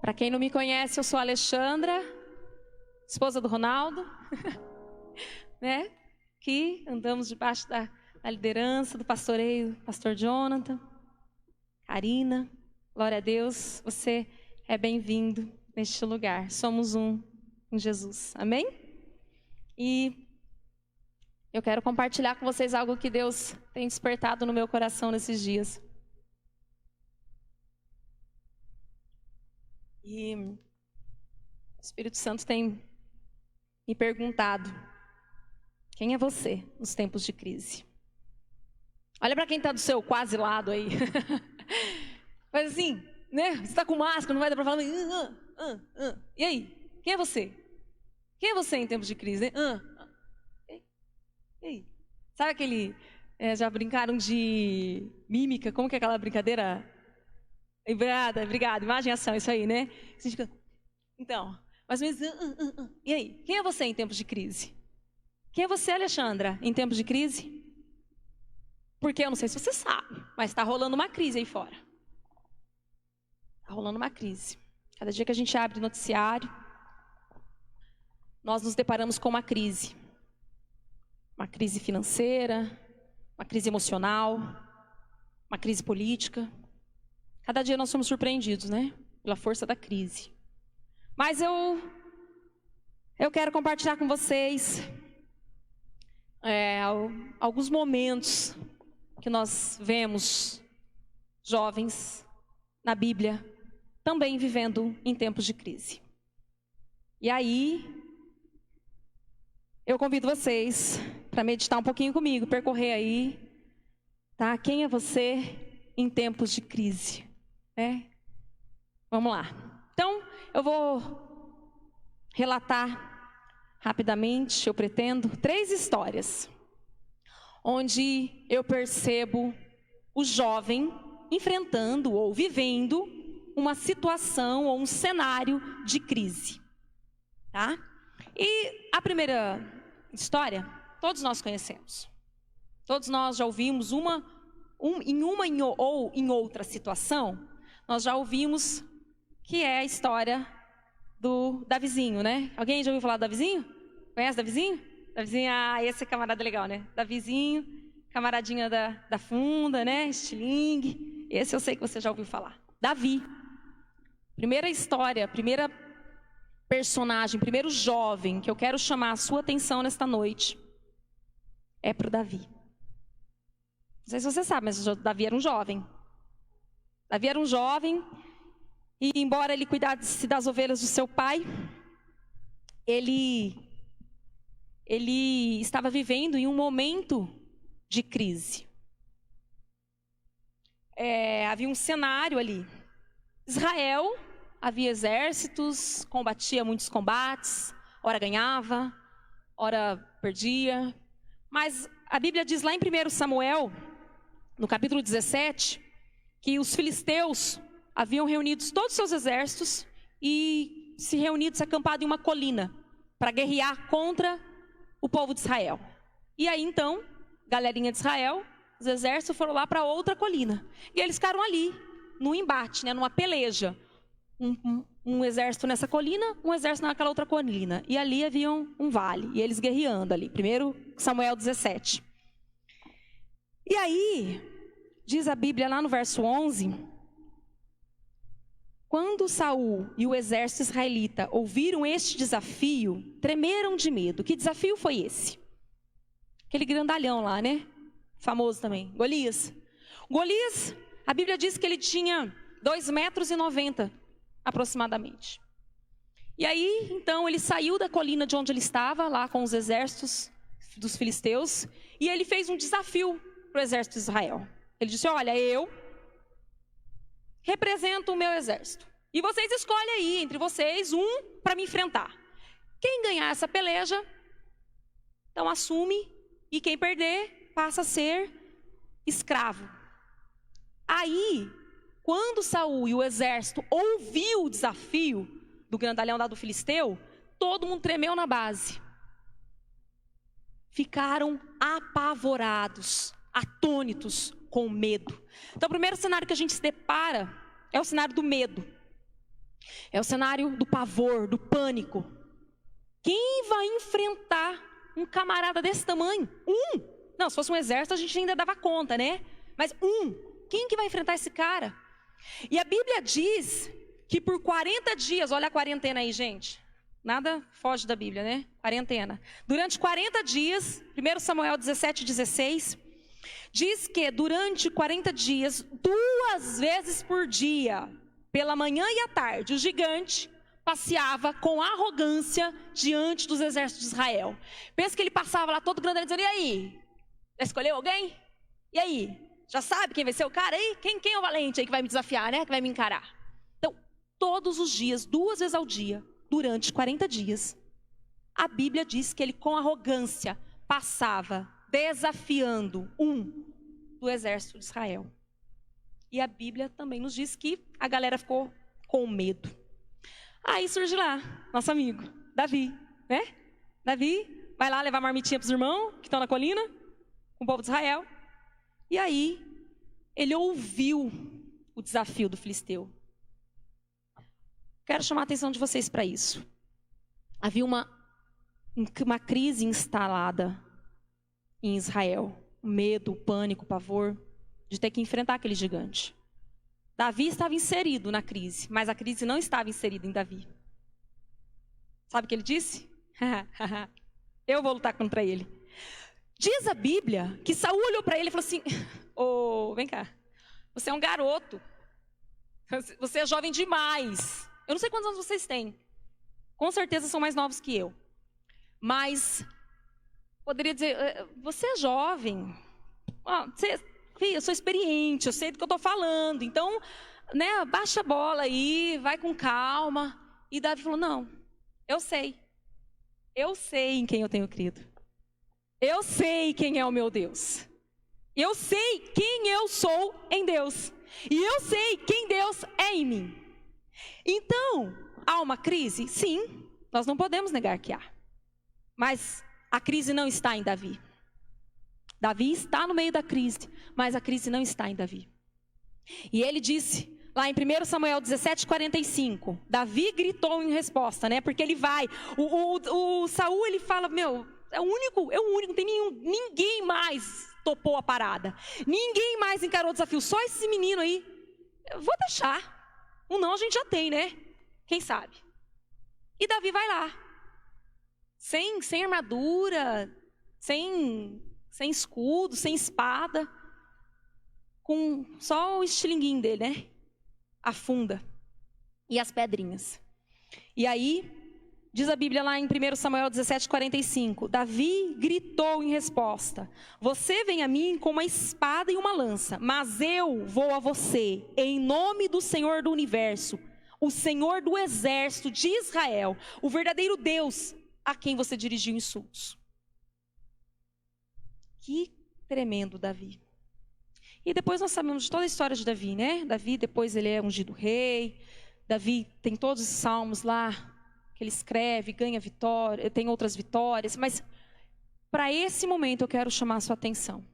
Para quem não me conhece, eu sou a Alexandra, esposa do Ronaldo, né? Que andamos debaixo da liderança do pastoreio, pastor Jonathan, Karina. Glória a Deus, você é bem-vindo neste lugar. Somos um em Jesus, amém? E eu quero compartilhar com vocês algo que Deus tem despertado no meu coração nesses dias. E o Espírito Santo tem me perguntado: quem é você nos tempos de crise? Olha para quem está do seu quase lado aí. Mas assim, né? Você está com máscara, não vai dar para falar. E aí? Quem é você? Quem é você em tempos de crise, né? E aí? Sabe aquele... já brincaram de mímica? Como que é aquela brincadeira? Obrigada. Imagem e ação, isso aí, né? Então, mas e aí? Quem é você em tempos de crise? Quem é você, Alexandra, em tempos de crise? Porque eu não sei se você sabe, mas está rolando uma crise aí fora. Está rolando uma crise. Cada dia que a gente abre o noticiário, nós nos deparamos com uma crise. Uma crise financeira, uma crise emocional, uma crise política. Cada dia nós somos surpreendidos, né? Pela força da crise. Mas eu quero compartilhar com vocês alguns momentos que nós vemos jovens na Bíblia também vivendo em tempos de crise. E aí, eu convido vocês para meditar um pouquinho comigo, percorrer aí, tá? Quem é você em tempos de crise? Vamos lá. Então, eu vou relatar rapidamente, eu pretendo, 3 histórias, onde eu percebo o jovem enfrentando ou vivendo uma situação ou um cenário de crise, tá? E a primeira história, todos nós conhecemos. Todos nós já ouvimos ou em outra situação, nós já ouvimos que é a história do Davizinho, né? Alguém já ouviu falar do Davizinho? Conhece o Davizinho? Davizinho, esse camarada é legal, né? Davizinho, camaradinha da funda, né? Estilingue. Esse eu sei que você já ouviu falar. Davi. Primeira história, primeira personagem, primeiro jovem que eu quero chamar a sua atenção nesta noite é para o Davi. Não sei se você sabe, mas Davi era um jovem. Davi era um jovem e, embora ele cuidasse das ovelhas do seu pai, ele estava vivendo em um momento de crise. Havia um cenário ali. Israel havia exércitos, combatia muitos combates, ora ganhava, ora perdia. Mas a Bíblia diz lá em 1 Samuel, no capítulo 17, que os filisteus haviam reunido todos os seus exércitos e se reunidos, acampado em uma colina, para guerrear contra o povo de Israel. E aí então, galerinha de Israel, os exércitos foram lá para outra colina. E eles ficaram ali, num embate, né, numa peleja. Um exército nessa colina, um exército naquela outra colina. E ali havia um vale, e eles guerreando ali. 1 Samuel 17. E aí, diz a Bíblia lá no verso 11... Quando Saul e o exército israelita ouviram este desafio, tremeram de medo. Que desafio foi esse? Aquele grandalhão lá, né? Famoso também, Golias. Golias, a Bíblia diz que ele tinha 2,90 m, aproximadamente. E aí, então, ele saiu da colina de onde ele estava, lá com os exércitos dos filisteus, e ele fez um desafio para o exército de Israel. Ele disse: olha, eu represento o meu exército. E vocês escolhem aí, entre vocês, um para me enfrentar. Quem ganhar essa peleja, então assume, e quem perder, passa a ser escravo. Aí, quando Saul e o exército ouviu o desafio do grandalhão lá do filisteu, todo mundo tremeu na base. Ficaram apavorados, atônitos, com medo. Então, o primeiro cenário que a gente se depara é o cenário do medo. É o cenário do pavor, do pânico. Quem vai enfrentar um camarada desse tamanho? Não, se fosse um exército a gente ainda dava conta, né? Mas quem que vai enfrentar esse cara? E a Bíblia diz que por 40 dias, olha a quarentena aí, gente. Nada foge da Bíblia, né? Quarentena. Durante 40 dias, 1 Samuel 17:16, diz que durante 40 dias, 2 vezes por dia, pela manhã e à tarde, o gigante passeava com arrogância diante dos exércitos de Israel. Pensa que ele passava lá todo grande, dizendo: e aí? Já escolheu alguém? E aí? Já sabe quem vai ser o cara aí? Quem é o valente aí que vai me desafiar, né? Que vai me encarar? Então, todos os dias, 2 vezes ao dia, durante 40 dias, a Bíblia diz que ele com arrogância passava desafiando do exército de Israel. E a Bíblia também nos diz que a galera ficou com medo. Aí surge lá, nosso amigo, Davi, né? Davi vai lá levar marmitinha para os irmãos que estão na colina, com o povo de Israel. E aí, ele ouviu o desafio do filisteu. Quero chamar a atenção de vocês para isso. Havia uma crise instalada em Israel. O medo, o pânico, o pavor de ter que enfrentar aquele gigante. Davi estava inserido na crise, mas a crise não estava inserida em Davi. Sabe o que ele disse? Eu vou lutar contra ele. Diz a Bíblia que Saul olhou para ele e falou assim: vem cá, você é um garoto, você é jovem demais. Eu não sei quantos anos vocês têm, com certeza são mais novos que eu, mas poderia dizer: você é jovem, eu sou experiente, eu sei do que eu estou falando, então, né, baixa a bola aí, vai com calma. E Davi falou: não, eu sei em quem eu tenho crido. Eu sei quem é o meu Deus. Eu sei quem eu sou em Deus. E eu sei quem Deus é em mim. Então, há uma crise? Sim, nós não podemos negar que há. Mas a crise não está em Davi. Davi está no meio da crise, mas a crise não está em Davi. E ele disse, lá em 1 Samuel 17:45, Davi gritou em resposta, né? Porque ele vai, o Saul, ele fala: é o único, não tem ninguém mais topou a parada. Ninguém mais encarou o desafio, só esse menino aí. Eu vou deixar. Não a gente já tem, né? Quem sabe? E Davi vai lá. Sem armadura, sem escudo, sem espada, com só o estilinguinho dele, né? A funda e as pedrinhas. E aí, diz a Bíblia lá em 1 Samuel 17:45, Davi gritou em resposta: você vem a mim com uma espada e uma lança, mas eu vou a você em nome do Senhor do universo, o Senhor do exército de Israel, o verdadeiro Deus a quem você dirigiu insultos. Que tremendo Davi. E depois nós sabemos de toda a história de Davi, né? Davi, depois ele é ungido rei. Davi tem todos os salmos lá que ele escreve, ganha vitória, tem outras vitórias. Mas para esse momento eu quero chamar a sua atenção.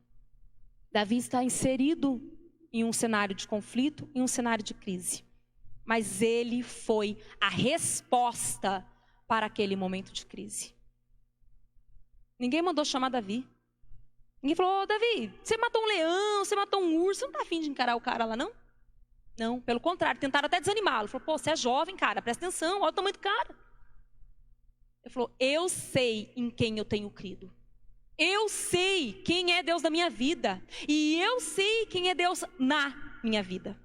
Davi está inserido em um cenário de conflito, em um cenário de crise. Mas ele foi a resposta para aquele momento de crise. Ninguém mandou chamar Davi. Ninguém falou: Davi, você matou um leão, você matou um urso, você não está afim de encarar o cara lá, não? Não, pelo contrário, tentaram até desanimá-lo. Falou: você é jovem, cara, presta atenção, olha o tamanho do cara. Ele falou: eu sei em quem eu tenho crido. Eu sei quem é Deus da minha vida. E eu sei quem é Deus na minha vida.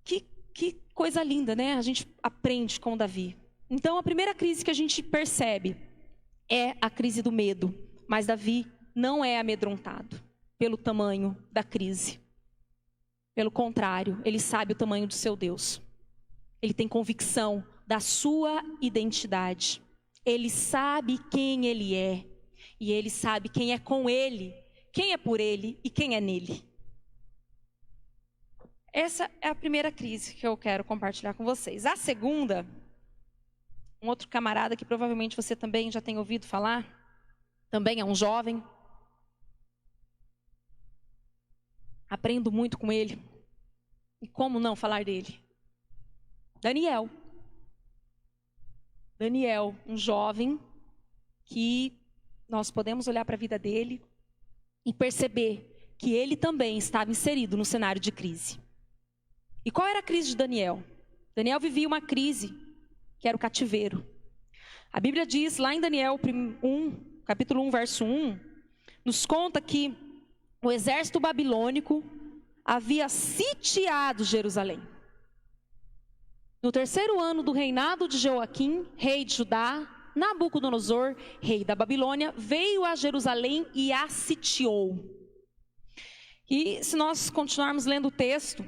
Que coisa linda, né? A gente aprende com Davi. Então, a primeira crise que a gente percebe é a crise do medo. Mas Davi não é amedrontado pelo tamanho da crise. Pelo contrário, ele sabe o tamanho do seu Deus. Ele tem convicção da sua identidade. Ele sabe quem ele é. E ele sabe quem é com ele, quem é por ele e quem é nele. Essa é a primeira crise que eu quero compartilhar com vocês. A segunda, um outro camarada que provavelmente você também já tem ouvido falar, também é um jovem. Aprendo muito com ele. E como não falar dele? Daniel. Daniel, um jovem que nós podemos olhar para a vida dele e perceber que ele também estava inserido no cenário de crise. E qual era a crise de Daniel? Daniel vivia uma crise que era o cativeiro. A Bíblia diz lá em Daniel 1, capítulo 1, verso 1, nos conta que o exército babilônico havia sitiado Jerusalém. No 3º ano do reinado de Joaquim, rei de Judá, Nabucodonosor, rei da Babilônia, veio a Jerusalém e a sitiou. E se nós continuarmos lendo o texto,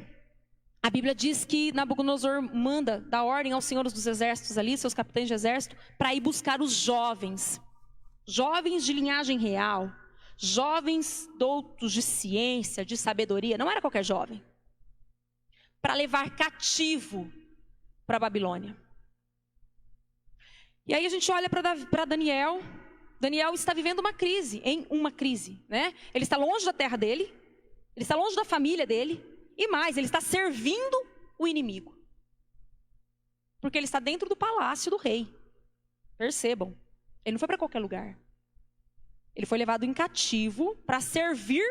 a Bíblia diz que Nabucodonosor manda dar ordem aos senhores dos exércitos ali, seus capitães de exército, para ir buscar os jovens. Jovens de linhagem real, jovens doutos de ciência, de sabedoria, não era qualquer jovem. Para levar cativo para a Babilônia. E aí a gente olha para Daniel. Daniel está vivendo uma crise, né? Ele está longe da terra dele, ele está longe da família dele, e mais, ele está servindo o inimigo. Porque ele está dentro do palácio do rei. Percebam, ele não foi para qualquer lugar. Ele foi levado em cativo para servir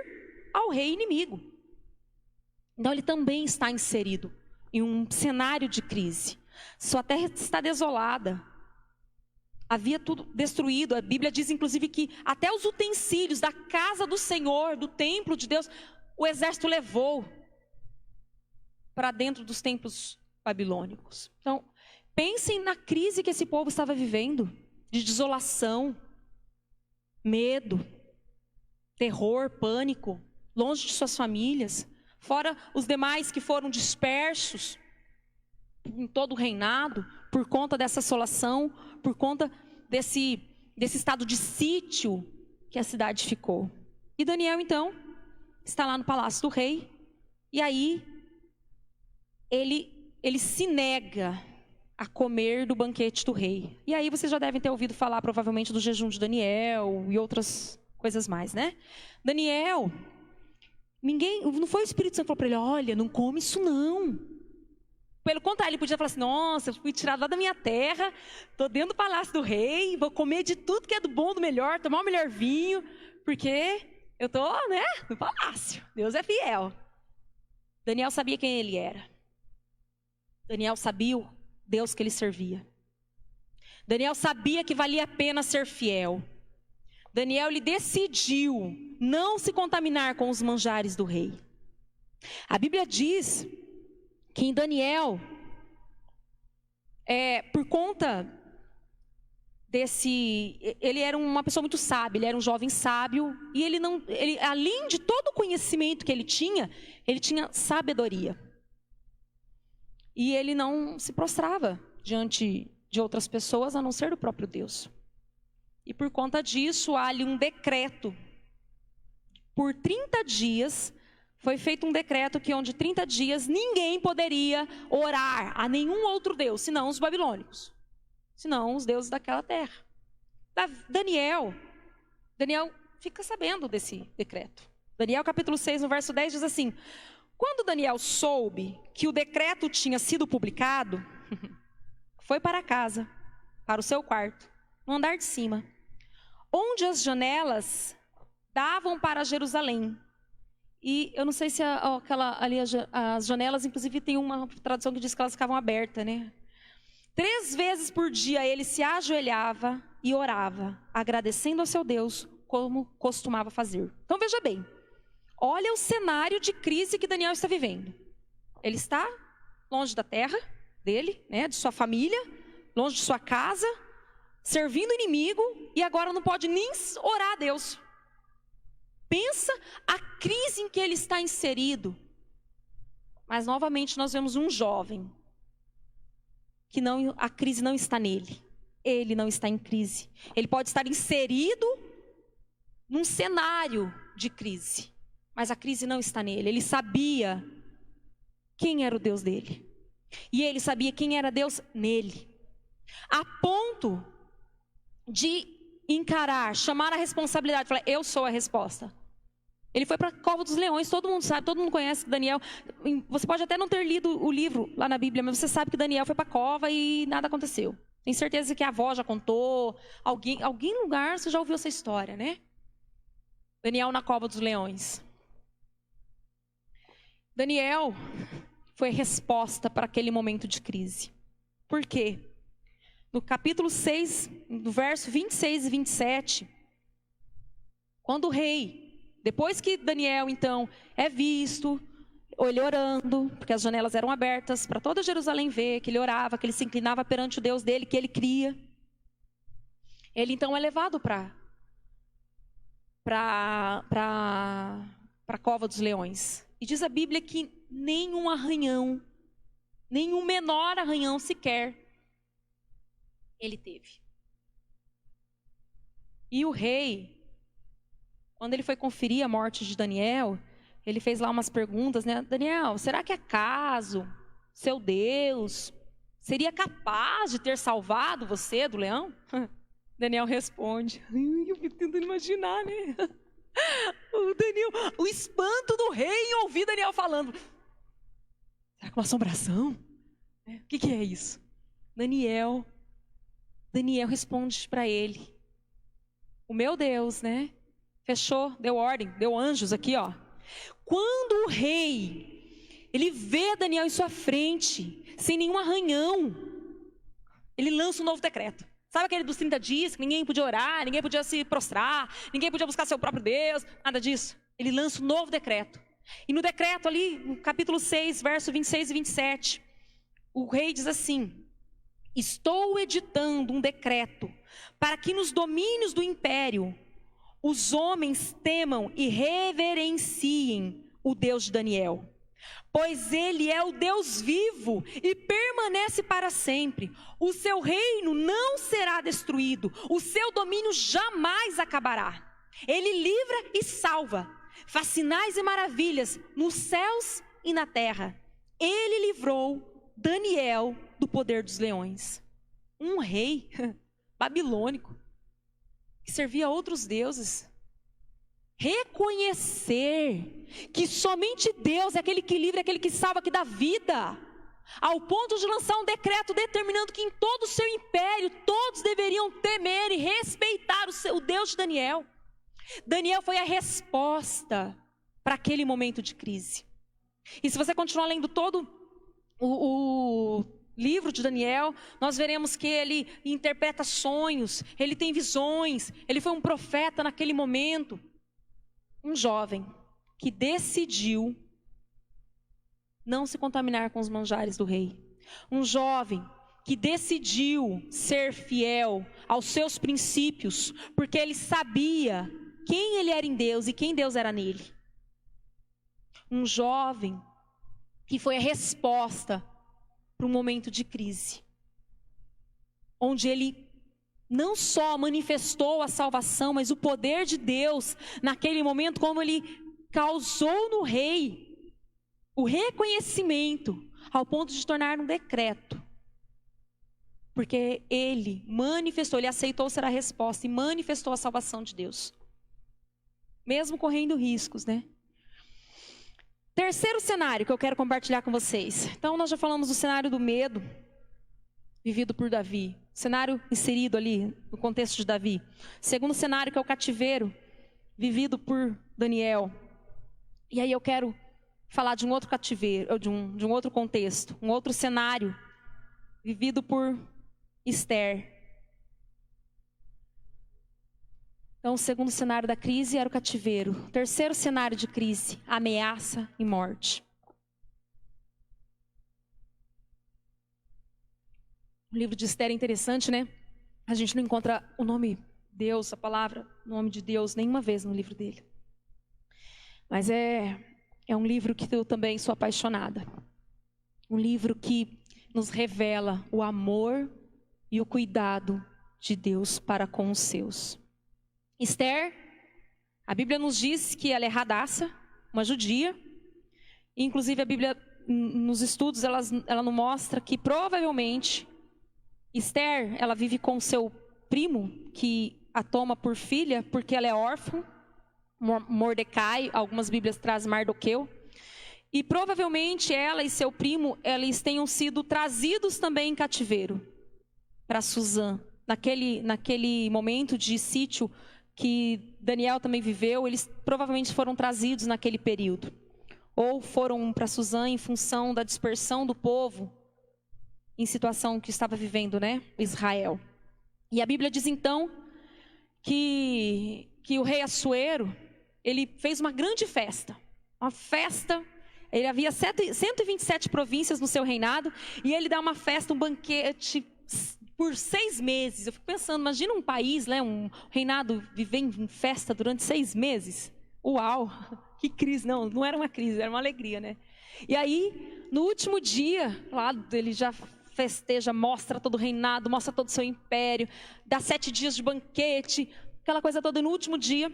ao rei inimigo. Então ele também está inserido em um cenário de crise. Sua terra está desolada. Havia tudo destruído. A Bíblia diz inclusive que até os utensílios da casa do Senhor, do templo de Deus, o exército levou para dentro dos templos babilônicos. Então, pensem na crise que esse povo estava vivendo, de desolação, medo, terror, pânico, longe de suas famílias, fora os demais que foram dispersos em todo o reinado, por conta dessa assolação, por conta desse estado de sítio que a cidade ficou. E Daniel, então, está lá no palácio do rei, e aí ele se nega a comer do banquete do rei. E aí vocês já devem ter ouvido falar, provavelmente, do jejum de Daniel e outras coisas mais, né? Daniel, não foi o Espírito Santo que falou para ele, olha, não come isso não. Pelo contrário, ele podia falar assim, nossa, eu fui tirado lá da minha terra, estou dentro do palácio do rei, vou comer de tudo que é do bom, do melhor, tomar o melhor vinho, porque eu estou, né, no palácio. Deus é fiel. Daniel sabia quem ele era. Daniel sabia o Deus que ele servia. Daniel sabia que valia a pena ser fiel. Daniel, ele decidiu não se contaminar com os manjares do rei. A Bíblia diz que em Daniel, por conta ele era uma pessoa muito sábia, ele era um jovem sábio, e ele além de todo o conhecimento que ele tinha sabedoria. E ele não se prostrava diante de outras pessoas, a não ser do próprio Deus. E por conta disso, há ali um decreto. Por 30 dias, foi feito um decreto que onde 30 dias ninguém poderia orar a nenhum outro Deus, senão os babilônicos, senão os deuses daquela terra. Daniel fica sabendo desse decreto. Daniel capítulo 6, no verso 10 diz assim, quando Daniel soube que o decreto tinha sido publicado, foi para casa, para o seu quarto, no andar de cima, onde as janelas davam para Jerusalém. E eu não sei se as janelas, inclusive tem uma tradução que diz que elas ficavam abertas, né? 3 vezes por dia ele se ajoelhava e orava, agradecendo ao seu Deus, como costumava fazer. Então veja bem, olha o cenário de crise que Daniel está vivendo. Ele está longe da terra dele, né, de sua família, longe de sua casa, servindo o inimigo, e agora não pode nem orar a Deus. Pensa a crise em que ele está inserido. Mas novamente nós vemos um jovem que a crise não está nele. Ele não está em crise. Ele pode estar inserido num cenário de crise, mas a crise não está nele. Ele sabia quem era o Deus dele. E ele sabia quem era Deus nele. A ponto de encarar, chamar a responsabilidade, falar, eu sou a resposta. Ele foi para a cova dos leões, todo mundo sabe, todo mundo conhece Daniel. Você pode até não ter lido o livro lá na Bíblia, mas você sabe que Daniel foi para a cova e nada aconteceu. Tem certeza que a avó já contou, algum lugar você já ouviu essa história, né? Daniel na cova dos leões. Daniel foi resposta para aquele momento de crise. Por quê? No capítulo 6, no verso 26 e 27, quando o rei, depois que Daniel, então, é visto, ele orando, porque as janelas eram abertas para toda Jerusalém ver, que ele orava, que ele se inclinava perante o Deus dele, que ele cria. Ele, então, é levado para a cova dos leões. E diz a Bíblia que nenhum arranhão, nenhum menor arranhão sequer, ele teve. E o rei, quando ele foi conferir a morte de Daniel, ele fez lá umas perguntas, né? Daniel, será que acaso seu Deus seria capaz de ter salvado você do leão? Daniel responde, eu fico tentando imaginar, né? O espanto do rei em ouvir Daniel falando. Será que é uma assombração? O que é isso? Daniel responde para ele. O meu Deus, né? Fechou, deu ordem, deu anjos aqui, ó. Quando o rei, ele vê Daniel em sua frente, sem nenhum arranhão, ele lança um novo decreto. Sabe aquele dos 30 dias, que ninguém podia orar, ninguém podia se prostrar, ninguém podia buscar seu próprio Deus, nada disso. Ele lança um novo decreto. E no decreto ali, no capítulo 6, verso 26 e 27, o rei diz assim: estou editando um decreto para que nos domínios do império os homens temam e reverenciem o Deus de Daniel, pois ele é o Deus vivo e permanece para sempre. O seu reino não será destruído, o seu domínio jamais acabará. Ele livra e salva, faz sinais e maravilhas nos céus e na terra. Ele livrou Daniel do poder dos leões. Um rei babilônico que servia a outros deuses, reconhecer que somente Deus é aquele que livra, é aquele que salva, que dá vida, ao ponto de lançar um decreto determinando que em todo o seu império todos deveriam temer e respeitar o Deus de Daniel. Daniel foi a resposta para aquele momento de crise. E se você continuar lendo todo o livro de Daniel, nós veremos que ele interpreta sonhos, ele tem visões, ele foi um profeta naquele momento. Um jovem que decidiu não se contaminar com os manjares do rei. Um jovem que decidiu ser fiel aos seus princípios, porque ele sabia quem ele era em Deus e quem Deus era nele. Um jovem que foi a resposta para um momento de crise, onde ele não só manifestou a salvação, mas o poder de Deus naquele momento, como ele causou no rei o reconhecimento, ao ponto de tornar um decreto, porque ele manifestou, ele aceitou ser a resposta e manifestou a salvação de Deus, mesmo correndo riscos, né? Terceiro cenário que eu quero compartilhar com vocês. Então nós já falamos do cenário do medo vivido por Davi, cenário inserido ali no contexto de Davi. Segundo cenário, que é o cativeiro vivido por Daniel. E aí eu quero falar de um outro cativeiro, de um outro contexto, um outro cenário vivido por Esther. Então, o segundo cenário da crise era o cativeiro. O terceiro cenário de crise, ameaça e morte. O livro de Esther é interessante, né? A gente não encontra o nome Deus, a palavra, o nome de Deus, nenhuma vez no livro dele. Mas é um livro que eu também sou apaixonada. Um livro que nos revela o amor e o cuidado de Deus para com os seus. Esther, a Bíblia nos diz que ela é Radassa, uma judia. Inclusive a Bíblia, nos estudos, ela nos mostra que provavelmente Esther, ela vive com seu primo, que a toma por filha, porque ela é órfã. Mordecai, algumas Bíblias trazem Mardoqueu. E provavelmente ela e seu primo, eles tenham sido trazidos também em cativeiro para Suzã. Naquele momento de sítio que Daniel também viveu, eles provavelmente foram trazidos naquele período. Ou foram para Suzã em função da dispersão do povo em situação que estava vivendo, né, Israel. E a Bíblia diz então que o rei Assuero, ele fez uma grande festa. Uma festa, ele havia 127 províncias no seu reinado, e ele dá uma festa, um banquete por 6 meses. Eu fico pensando, imagina um país, né, um reinado viver em festa durante 6 meses. Uau, que crise, não era uma crise, era uma alegria, né? E aí, no último dia, lá ele já festeja, mostra todo o reinado, mostra todo o seu império, dá 7 dias de banquete, aquela coisa toda. E no último dia,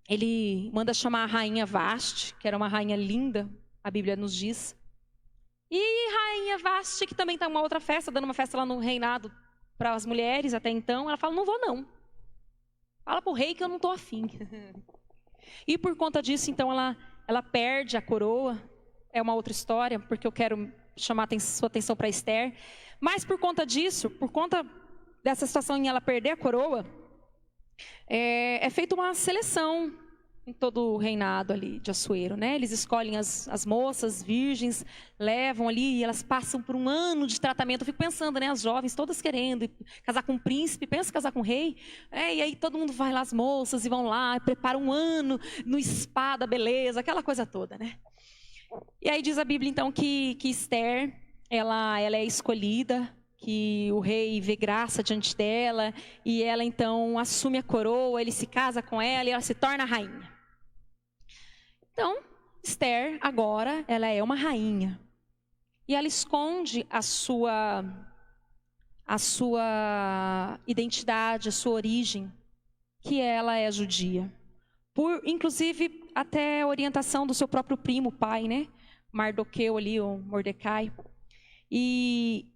ele manda chamar a rainha Vasti, que era uma rainha linda, a Bíblia nos diz. E rainha Vasti, que também está em uma outra festa, dando uma festa lá no reinado para as mulheres até então, ela fala, não vou não. Fala para o rei que eu não estou afim. E por conta disso, então, ela perde a coroa. É uma outra história, porque eu quero chamar sua atenção para Esther. Mas por conta disso, por conta dessa situação em ela perder a coroa, é feita uma seleção em todo o reinado ali de Assuero, né? Eles escolhem as moças virgens, levam ali e elas passam por um ano de tratamento. Eu fico pensando, né? As jovens todas querendo casar com um príncipe, pensa em casar com um rei. E aí todo mundo vai lá, as moças, e vão lá, preparam um ano no spa da beleza, aquela coisa toda, né? E aí diz a Bíblia então que Esther, ela é escolhida, que o rei vê graça diante dela, e ela então assume a coroa, ele se casa com ela e ela se torna rainha. Então, Esther agora, ela é uma rainha. E ela esconde a sua identidade, a sua origem, que ela é judia. Por, inclusive, até a orientação do seu próprio primo, pai, né? Mardoqueu ali, ou Mordecai. E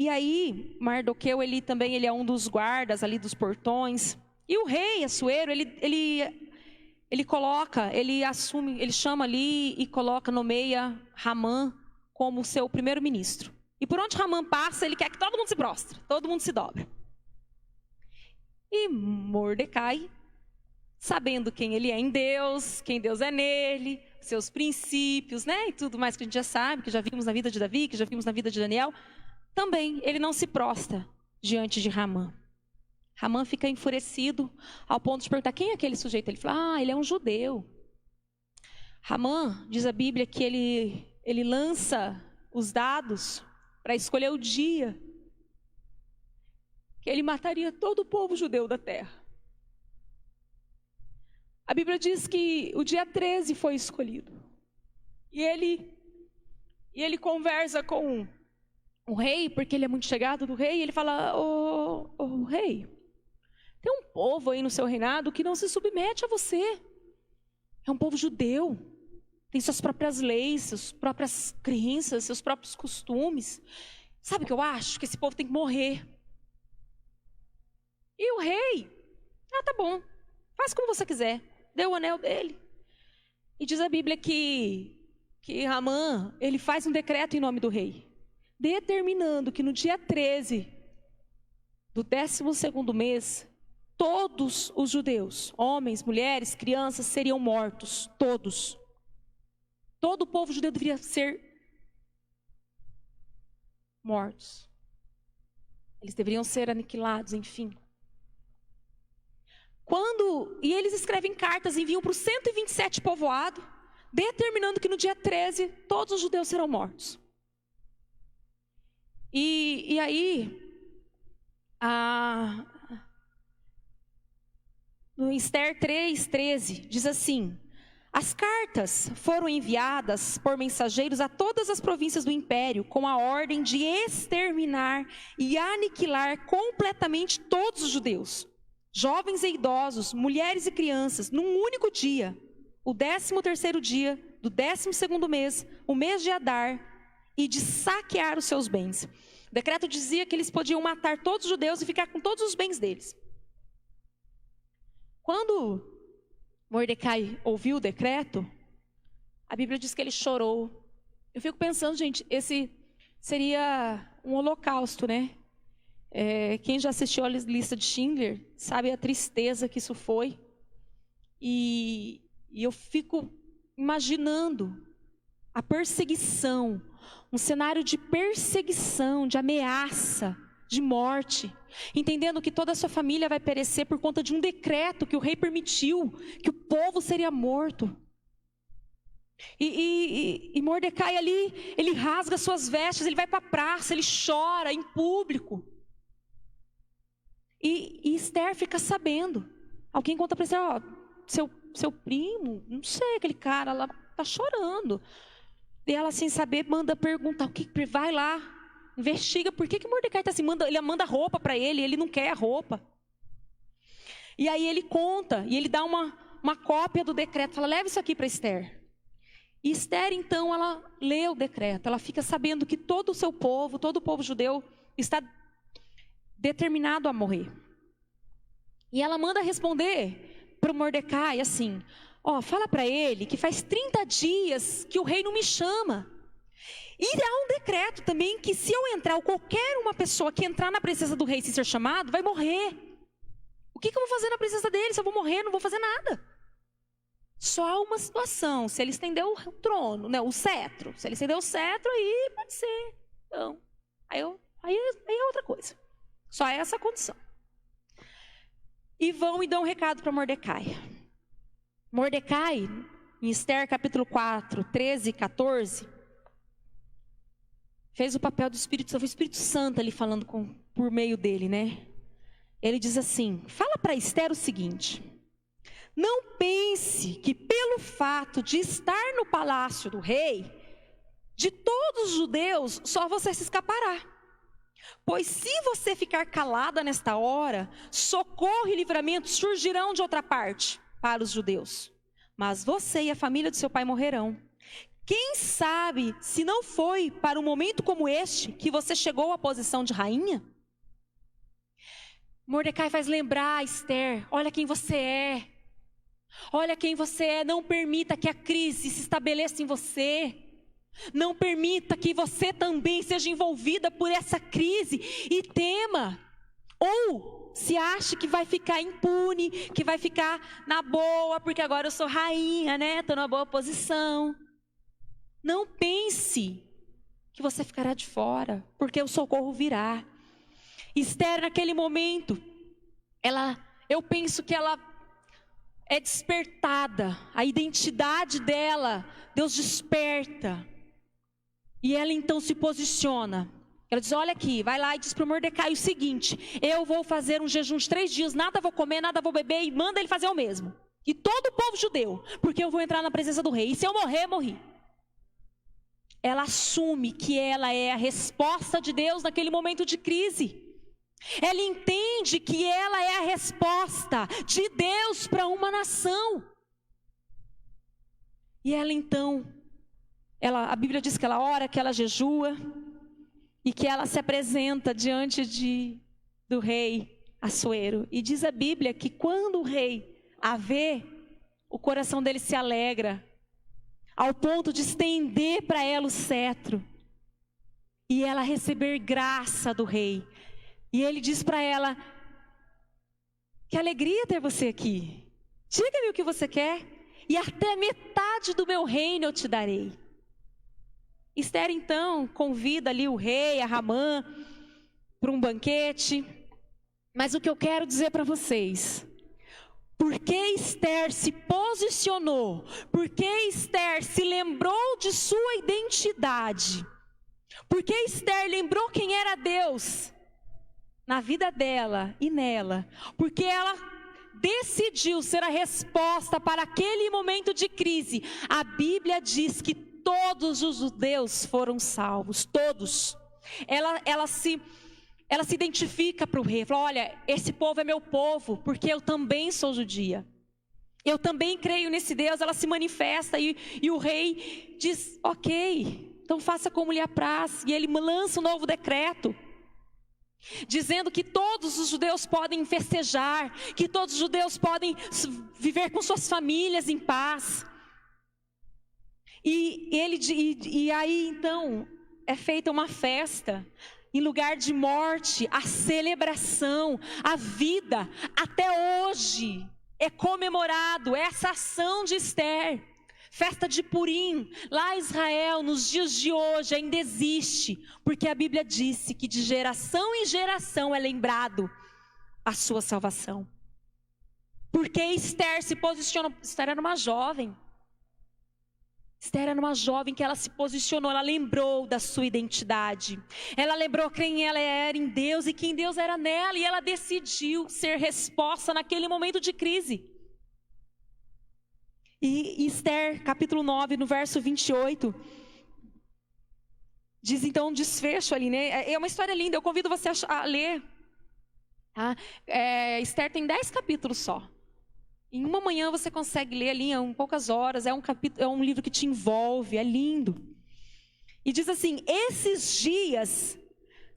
aí, Mardoqueu, ele é um dos guardas ali dos portões. E o rei Assuero, ele coloca, ele assume, ele chama ali e coloca, nomeia Ramã como seu primeiro-ministro. E por onde Ramã passa, ele quer que todo mundo se prostre, todo mundo se dobre. E Mordecai, sabendo quem ele é em Deus, quem Deus é nele, seus princípios, né? E tudo mais que a gente já sabe, que já vimos na vida de Davi, que já vimos na vida de Daniel, também ele não se prostra diante de Ramã. Ramã fica enfurecido ao ponto de perguntar, quem é aquele sujeito? Ele fala, ele é um judeu. Ramã, diz a Bíblia, que ele lança os dados para escolher o dia que ele mataria todo o povo judeu da terra. A Bíblia diz que o dia 13 foi escolhido. E ele conversa com o rei, porque ele é muito chegado do rei, e ele fala, ô rei, tem um povo aí no seu reinado que não se submete a você. É um povo judeu. Tem suas próprias leis, suas próprias crenças, seus próprios costumes. Sabe o que eu acho? Que esse povo tem que morrer. E o rei, tá bom, faz como você quiser. Deu o anel dele. E diz a Bíblia que Ramã, ele faz um decreto em nome do rei, determinando que no dia 13 do 12º mês, todos os judeus, homens, mulheres, crianças, seriam mortos. Todos. Todo o povo judeu deveria ser mortos. Eles deveriam ser aniquilados, enfim. E eles escrevem cartas, enviam para os 127 povoados, determinando que no dia 13, todos os judeus serão mortos. E aí, no Esther 3:13, diz assim, as cartas foram enviadas por mensageiros a todas as províncias do império, com a ordem de exterminar e aniquilar completamente todos os judeus, jovens e idosos, mulheres e crianças, num único dia, o 13º dia do 12º mês, o mês de Adar, e de saquear os seus bens. O decreto dizia que eles podiam matar todos os judeus e ficar com todos os bens deles. Quando Mordecai ouviu o decreto, a Bíblia diz que ele chorou. Eu fico pensando, gente, esse seria um holocausto, né? Quem já assistiu a lista de Schindler sabe a tristeza que isso foi. E eu fico imaginando a perseguição, um cenário de perseguição, de ameaça, de morte, entendendo que toda a sua família vai perecer por conta de um decreto que o rei permitiu, que o povo seria morto. E Mordecai ali, ele rasga suas vestes, ele vai para a praça, ele chora em público. E Esther fica sabendo. Alguém conta para Esther, seu primo, não sei, aquele cara lá está chorando. E ela, sem saber, manda perguntar, vai lá, investiga, por que Mordecai está assim, ele manda roupa para ele não quer a roupa. E aí ele conta, e ele dá uma cópia do decreto, fala, leva isso aqui para Esther. E Esther, então, ela lê o decreto, ela fica sabendo que todo o seu povo, todo o povo judeu, está determinado a morrer. E ela manda responder para o Mordecai assim, fala para ele que faz 30 dias que o rei não me chama. E há um decreto também que se eu entrar, ou qualquer uma pessoa que entrar na presença do rei sem ser chamado, vai morrer. O que eu vou fazer na presença dele? Se eu vou morrer, não vou fazer nada. Só há uma situação, se ele estender o trono, né, o cetro. Se ele estender o cetro, aí pode ser. Então, aí é outra coisa. Só é essa condição. E vão e dão um recado para Mordecai. Mordecai, em Esther capítulo 4, 13 e 14, fez o papel do Espírito Santo. Foi o Espírito Santo ali falando por meio dele, né? Ele diz assim, fala para Esther o seguinte, não pense que pelo fato de estar no palácio do rei, de todos os judeus, só você se escapará. Pois se você ficar calada nesta hora, socorro e livramento surgirão de outra parte para os judeus. Mas você e a família do seu pai morrerão. Quem sabe se não foi para um momento como este que você chegou à posição de rainha? Mordecai faz lembrar a Esther, olha quem você é. Olha quem você é, não permita que a crise se estabeleça em você. Não permita que você também seja envolvida por essa crise e tema. Ou se ache que vai ficar impune, que vai ficar na boa, porque agora eu sou rainha, né? Estou numa boa posição. Não pense que você ficará de fora, porque o socorro virá. Esther, naquele momento, eu penso que ela é despertada, a identidade dela, Deus desperta. E ela então se posiciona. Ela diz, olha aqui, vai lá e diz para o Mordecai o seguinte, eu vou fazer um jejum de 3 dias, nada vou comer, nada vou beber, e manda ele fazer o mesmo. E todo o povo judeu, porque eu vou entrar na presença do rei, e se eu morrer, morri. Ela assume que ela é a resposta de Deus naquele momento de crise. Ela entende que ela é a resposta de Deus para uma nação. E ela então, a Bíblia diz que ela ora, que ela jejua, e que ela se apresenta diante do rei Assuero. E diz a Bíblia que quando o rei a vê, o coração dele se alegra, ao ponto de estender para ela o cetro, e ela receber graça do rei. E ele diz para ela, que alegria ter você aqui. Diga-me o que você quer, e até metade do meu reino eu te darei. Esther então convida ali o rei, a Ramã, para um banquete. Mas o que eu quero dizer para vocês, porque Esther se posicionou, porque Esther se lembrou de sua identidade, porque Esther lembrou quem era Deus na vida dela e nela, porque ela decidiu ser a resposta para aquele momento de crise. A Bíblia diz que todos os judeus foram salvos, todos. Ela se identifica para o rei, fala, olha, esse povo é meu povo, porque eu também sou judia. Eu também creio nesse Deus. Ela se manifesta e o rei diz, ok, então faça como lhe apraz. E ele lança um novo decreto. dizendo que todos os judeus podem festejar, que todos os judeus podem viver com suas famílias em paz. E aí então é feita uma festa, em lugar de morte, a celebração, a vida, até hoje é comemorado essa ação de Esther. Festa de Purim, lá em Israel, nos dias de hoje ainda existe, porque a Bíblia disse que de geração em geração é lembrado a sua salvação. Porque Esther se posicionou, Esther era uma jovem. Esther era uma jovem que ela se posicionou, ela lembrou da sua identidade. Ela lembrou quem ela era em Deus e quem Deus era nela, e ela decidiu ser resposta naquele momento de crise. E Esther, capítulo 9, no verso 28, diz então um desfecho ali, né? É uma história linda, eu convido você a ler. Esther tem 10 capítulos só. Em uma manhã você consegue ler ali, em poucas horas, é um livro que te envolve, é lindo. E diz assim: esses dias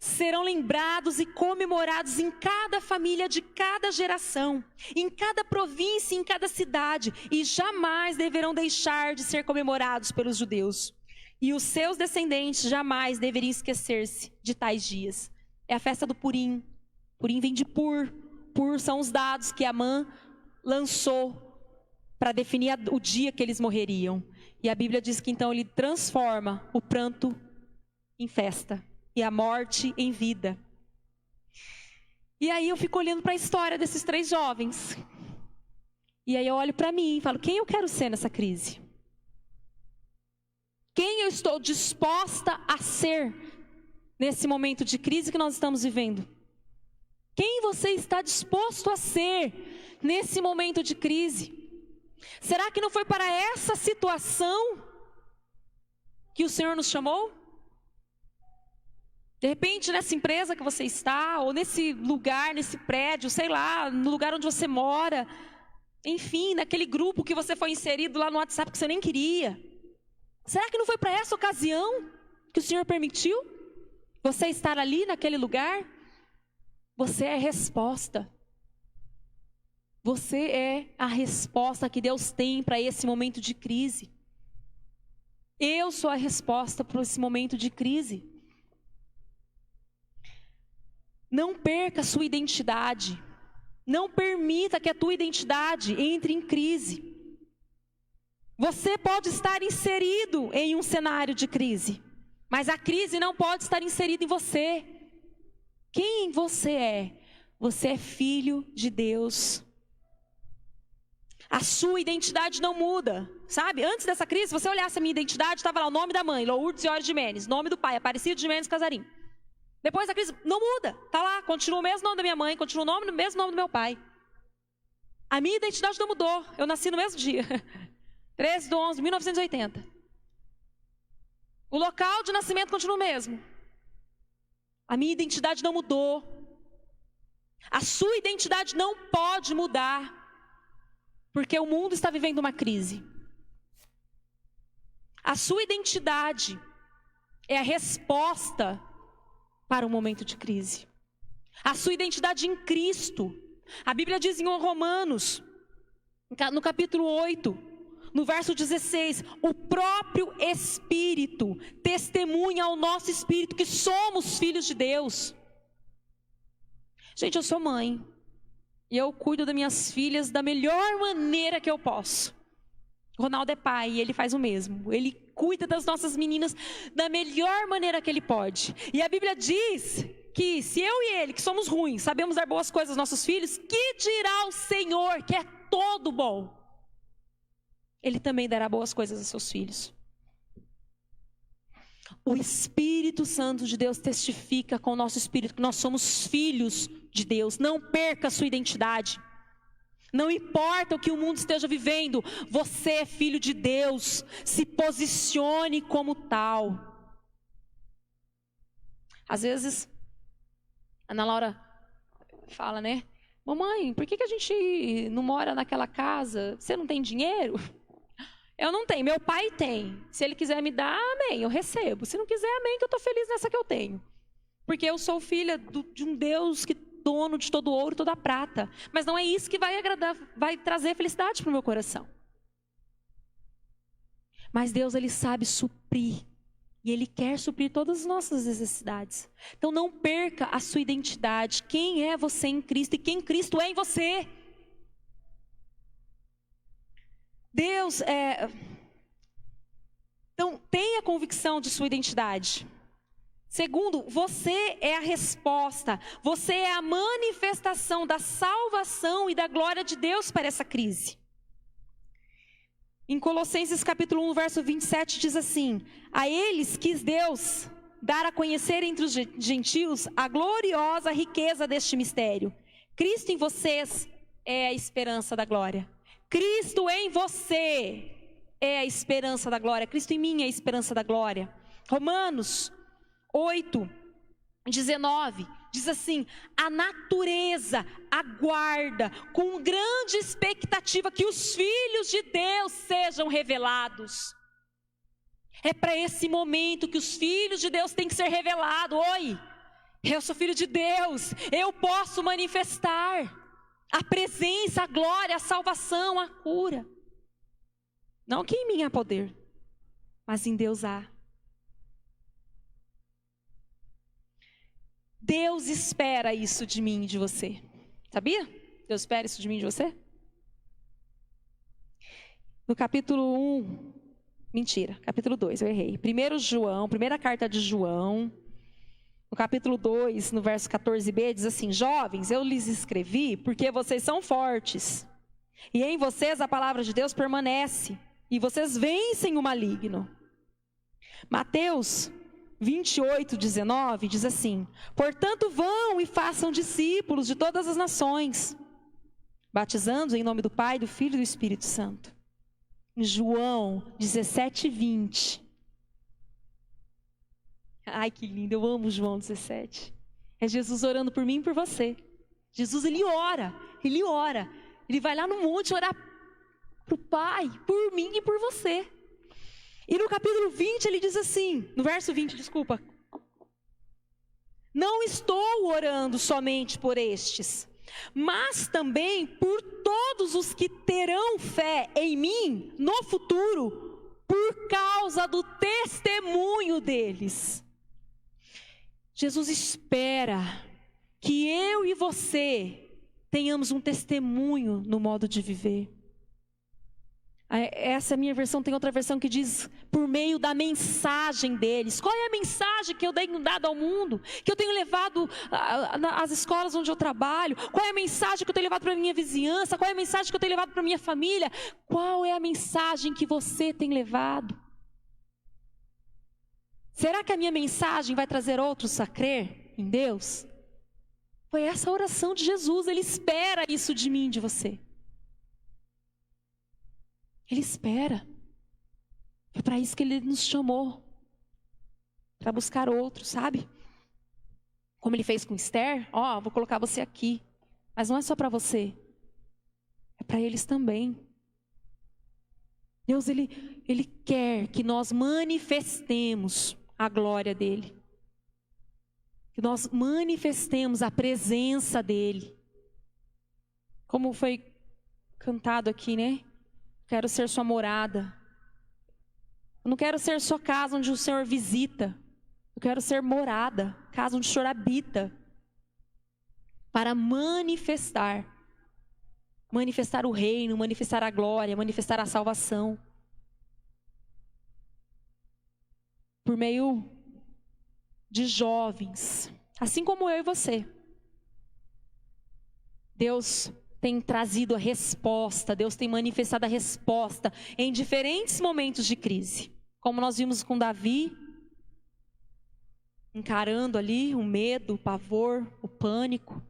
serão lembrados e comemorados em cada família de cada geração, em cada província, em cada cidade, e jamais deverão deixar de ser comemorados pelos judeus. E os seus descendentes jamais deveriam esquecer-se de tais dias. É a festa do Purim. Purim vem de Pur. Pur são os dados que Amã lançou para definir o dia que eles morreriam. E a Bíblia diz que então ele transforma o pranto em festa e a morte em vida. E aí eu fico olhando para a história desses 3 jovens. E aí eu olho para mim e falo: quem eu quero ser nessa crise? Quem eu estou disposta a ser nesse momento de crise que nós estamos vivendo? Quem você está disposto a ser nesse momento de crise? Será que não foi para essa situação que o Senhor nos chamou? De repente, nessa empresa que você está, ou nesse lugar, nesse prédio, sei lá, no lugar onde você mora, enfim, naquele grupo que você foi inserido lá no WhatsApp que você nem queria. Será que não foi para essa ocasião que o Senhor permitiu você estar ali naquele lugar? Você é a resposta. Você é a resposta que Deus tem para esse momento de crise. Eu sou a resposta para esse momento de crise. Não perca a sua identidade. Não permita que a tua identidade entre em crise. Você pode estar inserido em um cenário de crise, mas a crise não pode estar inserida em você. Quem você é? Você é filho de Deus. A sua identidade não muda, sabe? Antes dessa crise, se você olhasse a minha identidade, estava lá o nome da mãe, Lourdes Iores de Menes, nome do pai, Aparecido de Menes Casarim. Depois da crise, não muda, está lá, continua o mesmo nome da minha mãe, continua o mesmo nome do meu pai. A minha identidade não mudou, eu nasci no mesmo dia, 13/11/1980. O local de nascimento continua o mesmo. A minha identidade não mudou. A sua identidade não pode mudar, porque o mundo está vivendo uma crise. A sua identidade é a resposta para um momento de crise. A sua identidade em Cristo. A Bíblia diz em Romanos, no capítulo 8, no verso 16, o próprio Espírito testemunha ao nosso espírito que somos filhos de Deus. Gente, eu sou mãe. E eu cuido das minhas filhas da melhor maneira que eu posso. O Ronaldo é pai e ele faz o mesmo. Ele cuida das nossas meninas da melhor maneira que ele pode. E a Bíblia diz que se eu e ele, que somos ruins, sabemos dar boas coisas aos nossos filhos, que dirá o Senhor, que é todo bom? Ele também dará boas coisas aos seus filhos. O Espírito Santo de Deus testifica com o nosso espírito que nós somos filhos de Deus. Não perca a sua identidade. Não importa o que o mundo esteja vivendo, você é filho de Deus. Se posicione como tal. Às vezes, a Ana Laura fala, né? Mamãe, por que a gente não mora naquela casa? Você não tem dinheiro? Eu não tenho, meu pai tem. Se ele quiser me dar, amém, eu recebo. Se não quiser, amém, que eu estou feliz nessa que eu tenho. Porque eu sou filha de um Deus que dono de todo o ouro e toda a prata. Mas não é isso que vai agradar, vai trazer felicidade para o meu coração. Mas Deus, Ele sabe suprir. E Ele quer suprir todas as nossas necessidades. Então não perca a sua identidade. Quem é você em Cristo e quem Cristo é em você. Deus Então tenha convicção de sua identidade. Segundo, você é a resposta. Você é a manifestação da salvação e da glória de Deus para essa crise. Em Colossenses capítulo 1, verso 27, diz assim: a eles quis Deus dar a conhecer entre os gentios a gloriosa riqueza deste mistério. Cristo em vocês é a esperança da glória. Cristo em você é a esperança da glória. Cristo em mim é a esperança da glória. Romanos 8, 19, diz assim: a natureza aguarda com grande expectativa que os filhos de Deus sejam revelados. É para esse momento que os filhos de Deus têm que ser revelados. Oi, eu sou filho de Deus, eu posso manifestar a presença, a glória, a salvação, a cura. Não que em mim há poder, mas em Deus há. Deus espera isso de mim e de você. Sabia? Deus espera isso de mim e de você? No capítulo 1, capítulo 2, eu errei. Primeira carta de João, no capítulo 2, no verso 14b, diz assim: jovens, eu lhes escrevi porque vocês são fortes, e em vocês a palavra de Deus permanece, e vocês vencem o maligno. Mateus 28, 19, diz assim: portanto vão e façam discípulos de todas as nações, batizando-os em nome do Pai, do Filho e do Espírito Santo. Em João 17, 20. Ai, que lindo, eu amo João 17. É Jesus orando por mim e por você. Jesus, ele ora. Ele vai lá no monte orar para o Pai, por mim e por você. E no capítulo 20 ele diz assim, no verso 20, desculpa: não estou orando somente por estes, mas também por todos os que terão fé em mim no futuro, por causa do testemunho deles. Jesus espera que eu e você tenhamos um testemunho no modo de viver. Essa é a minha versão. Tem outra versão que diz por meio da mensagem deles. Qual é a mensagem que eu tenho dado ao mundo? Que eu tenho levado às escolas onde eu trabalho? Qual é a mensagem que eu tenho levado para a minha vizinhança? Qual é a mensagem que eu tenho levado para a minha família? Qual é a mensagem que você tem levado? Será que a minha mensagem vai trazer outros a crer em Deus? Foi essa a oração de Jesus. Ele espera isso de mim e de você. Ele espera. É para isso que Ele nos chamou. Para buscar outros, sabe? Como Ele fez com Esther. Vou colocar você aqui. Mas não é só para você. É para eles também. Deus, Ele quer que nós manifestemos a glória dEle. Que nós manifestemos a presença dEle. Como foi cantado aqui, né? Quero ser sua morada. Eu não quero ser sua casa onde o Senhor visita. Eu quero ser morada, casa onde o Senhor habita. Para manifestar o reino, manifestar a glória, manifestar a salvação. Por meio de jovens, assim como eu e você. Deus tem trazido a resposta, Deus tem manifestado a resposta em diferentes momentos de crise. Como nós vimos com Davi, encarando ali o medo, o pavor, o pânico.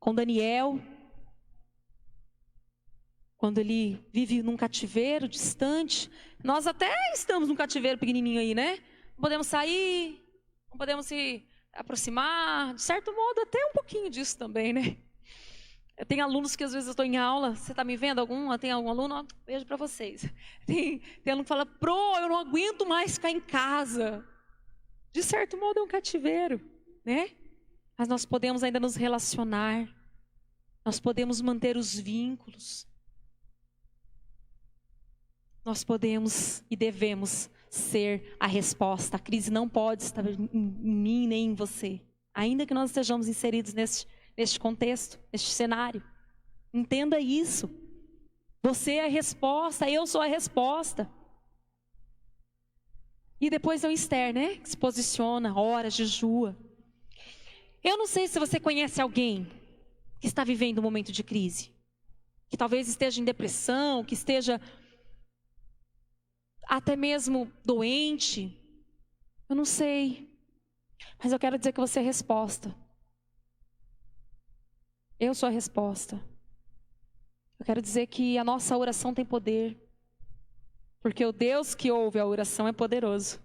Com Daniel, quando ele vive num cativeiro distante. Nós até estamos num cativeiro pequenininho aí, né? Não podemos sair, não podemos se aproximar. De certo modo, até um pouquinho disso também, né? Tem alunos que às vezes eu estou em aula, você está me vendo? Tem algum aluno? Beijo para vocês. Tem aluno que fala: eu não aguento mais ficar em casa. De certo modo é um cativeiro. né? Mas nós podemos ainda nos relacionar. Nós podemos manter os vínculos. Nós podemos e devemos ser a resposta. A crise não pode estar em mim nem em você. Ainda que nós estejamos inseridos neste contexto, neste cenário. Entenda isso. Você é a resposta, eu sou a resposta. E depois é o Esther, né? Que se posiciona, ora, jejua. Eu não sei se você conhece alguém que está vivendo um momento de crise. Que talvez esteja em depressão, que esteja até mesmo doente. Eu não sei. Mas eu quero dizer que você é a resposta. Eu sou a resposta. Eu quero dizer que a nossa oração tem poder. Porque o Deus que ouve a oração é poderoso.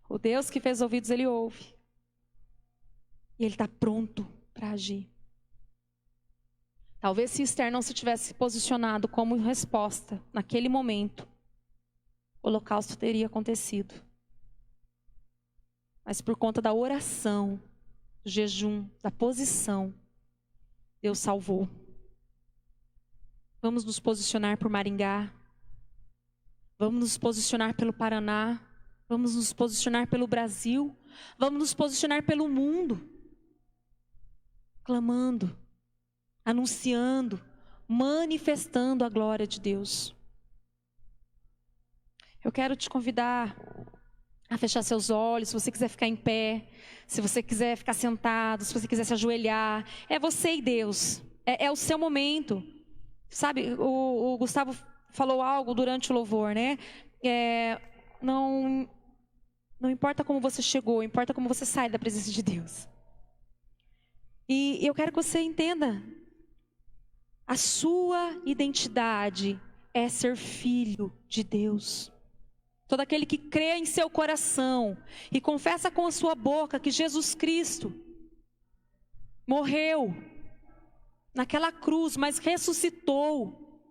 O Deus que fez ouvidos, Ele ouve. E Ele está pronto para agir. Talvez se Esther não se tivesse posicionado como resposta naquele momento, o holocausto teria acontecido. Mas por conta da oração, do jejum, da posição, Deus salvou. Vamos nos posicionar por Maringá. Vamos nos posicionar pelo Paraná. Vamos nos posicionar pelo Brasil. Vamos nos posicionar pelo mundo. Clamando, anunciando, manifestando a glória de Deus. Eu quero te convidar a fechar seus olhos, se você quiser ficar em pé, se você quiser ficar sentado, se você quiser se ajoelhar. É você e Deus. É o seu momento. Sabe, o Gustavo falou algo durante o louvor, né? Não importa como você chegou, importa como você sai da presença de Deus. E eu quero que você entenda. A sua identidade é ser filho de Deus. Todo aquele que crê em seu coração e confessa com a sua boca que Jesus Cristo morreu naquela cruz, mas ressuscitou.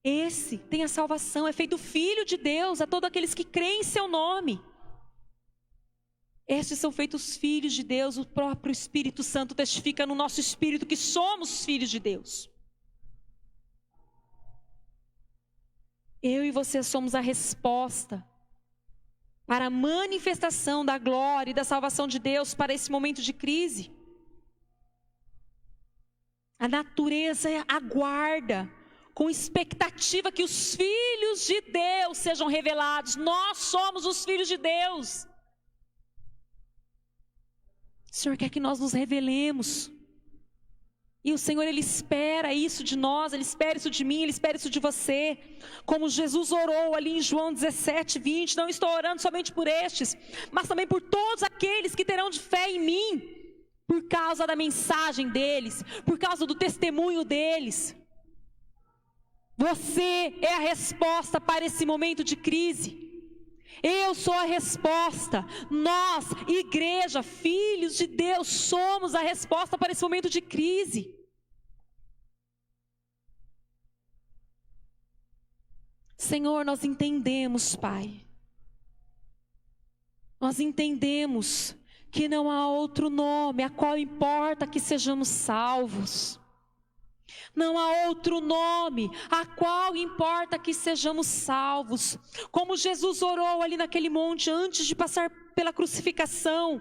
Esse tem a salvação, é feito filho de Deus a todos aqueles que creem em seu nome. Estes são feitos filhos de Deus, o próprio Espírito Santo testifica no nosso espírito que somos filhos de Deus. Eu e você somos a resposta para a manifestação da glória e da salvação de Deus para esse momento de crise. A natureza aguarda com expectativa que os filhos de Deus sejam revelados. Nós somos os filhos de Deus. O Senhor quer que nós nos revelemos. E o Senhor, Ele espera isso de nós, Ele espera isso de mim, Ele espera isso de você. Como Jesus orou ali em João 17, 20. Não estou orando somente por estes, mas também por todos aqueles que terão de fé em mim. Por causa da mensagem deles, por causa do testemunho deles. Você é a resposta para esse momento de crise. Eu sou a resposta. Nós, igreja, filhos de Deus, somos a resposta para esse momento de crise. Senhor, nós entendemos, Pai. Nós entendemos que não há outro nome a qual importa que sejamos salvos. Não há outro nome a qual importa que sejamos salvos. Como Jesus orou ali naquele monte antes de passar pela crucificação,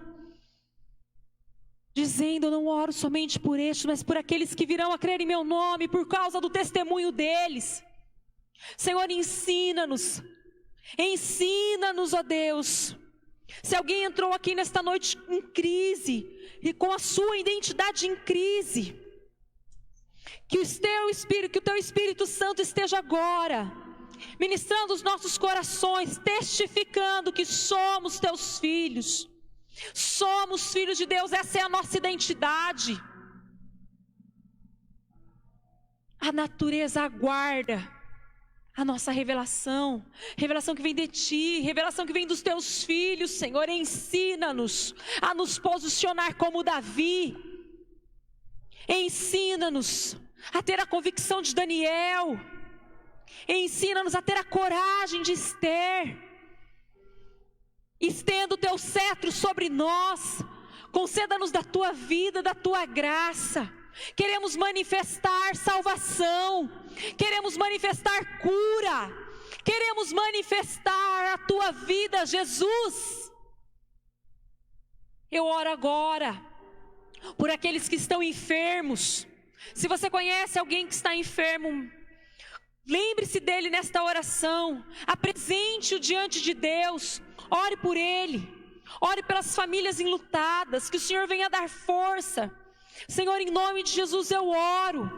dizendo: eu não oro somente por estes, mas por aqueles que virão a crer em meu nome, por causa do testemunho deles. Senhor, ensina-nos, ó Deus. Se alguém entrou aqui nesta noite em crise, e com a sua identidade em crise, que o teu Espírito Santo esteja agora ministrando os nossos corações, testificando que somos teus filhos. Somos filhos de Deus, essa é a nossa identidade. A natureza aguarda a nossa revelação, revelação que vem de Ti, revelação que vem dos Teus filhos. Senhor, ensina-nos a nos posicionar como Davi. Ensina-nos a ter a convicção de Daniel. Ensina-nos a ter a coragem de Esther. Estenda o teu cetro sobre nós. Conceda-nos da tua vida, da tua graça. Queremos manifestar salvação. Queremos manifestar cura. Queremos manifestar a tua vida, Jesus. Eu oro agora por aqueles que estão enfermos. Se você conhece alguém que está enfermo, lembre-se dele nesta oração. Apresente-o diante de Deus. Ore por ele. Ore pelas famílias enlutadas. Que o Senhor venha dar força. Senhor, em nome de Jesus eu oro.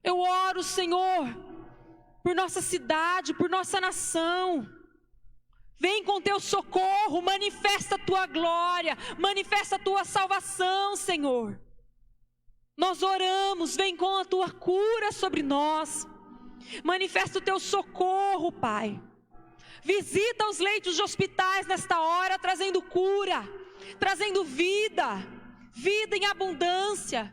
Eu oro, Senhor, por nossa cidade, por nossa nação. Vem com teu socorro, manifesta a tua glória, manifesta a tua salvação, Senhor. Nós oramos, vem com a tua cura sobre nós. Manifesta o teu socorro, Pai. Visita os leitos de hospitais nesta hora, trazendo cura, trazendo vida, vida em abundância.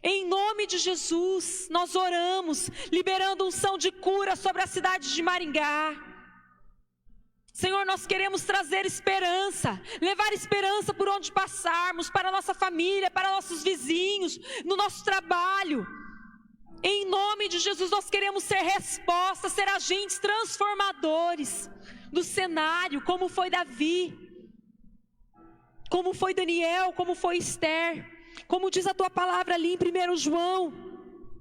Em nome de Jesus, nós oramos, liberando unção de cura sobre a cidade de Maringá. Senhor, nós queremos trazer esperança, levar esperança por onde passarmos, para a nossa família, para nossos vizinhos, no nosso trabalho. Em nome de Jesus, nós queremos ser resposta, ser agentes transformadores do cenário, como foi Davi, como foi Daniel, como foi Esther, como diz a tua palavra ali em 1 João,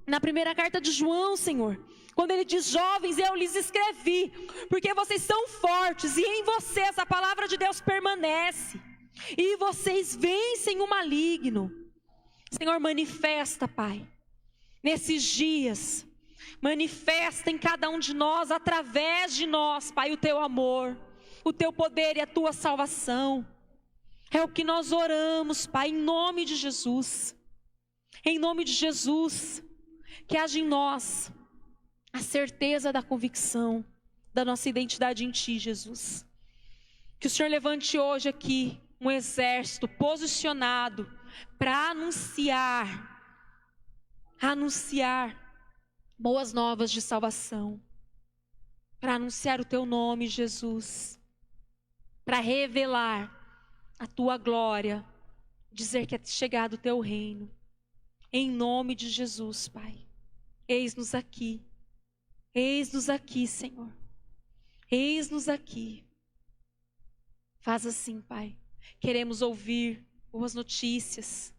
na primeira carta de João, Senhor. Quando ele diz: jovens, eu lhes escrevi, porque vocês são fortes, e em vocês a palavra de Deus permanece, e vocês vencem o maligno. Senhor, manifesta, Pai, nesses dias, manifesta em cada um de nós, através de nós, Pai, o teu amor, o teu poder e a tua salvação. É o que nós oramos, Pai, em nome de Jesus. Em nome de Jesus, que haja em nós a certeza da convicção da nossa identidade em Ti, Jesus. Que o Senhor levante hoje aqui um exército posicionado para anunciar boas novas de salvação, para anunciar o Teu nome, Jesus, para revelar a Tua glória, dizer que é chegado o Teu reino. Em nome de Jesus, Pai, eis-nos aqui. Eis-nos aqui, Senhor. Eis-nos aqui. Faz assim, Pai. Queremos ouvir boas notícias.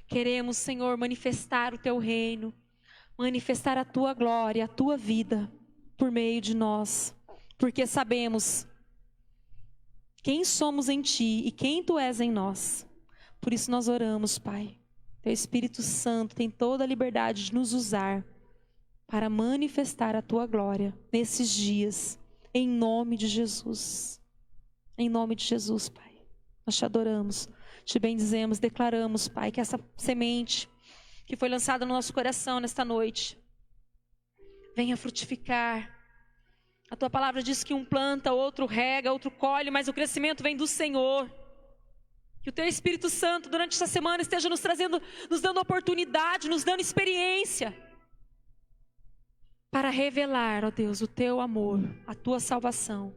Queremos, Senhor, manifestar o Teu reino, manifestar a Tua glória, a Tua vida por meio de nós, porque sabemos quem somos em Ti e quem Tu és em nós. Por isso nós oramos, Pai. Teu Espírito Santo tem toda a liberdade de nos usar para manifestar a Tua glória nesses dias, em nome de Jesus. Em nome de Jesus, Pai. Nós Te adoramos, Te bendizemos, declaramos, Pai, que essa semente que foi lançada no nosso coração nesta noite venha frutificar. A Tua palavra diz que um planta, outro rega, outro colhe, mas o crescimento vem do Senhor. Que o Teu Espírito Santo durante essa semana esteja nos trazendo, nos dando oportunidade, nos dando experiência para revelar, ó Deus, o Teu amor, a Tua salvação,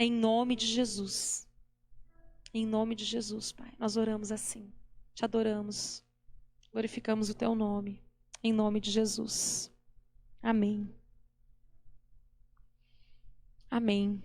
em nome de Jesus. Em nome de Jesus, Pai, nós oramos assim, Te adoramos, glorificamos o Teu nome, em nome de Jesus. Amém. Amém.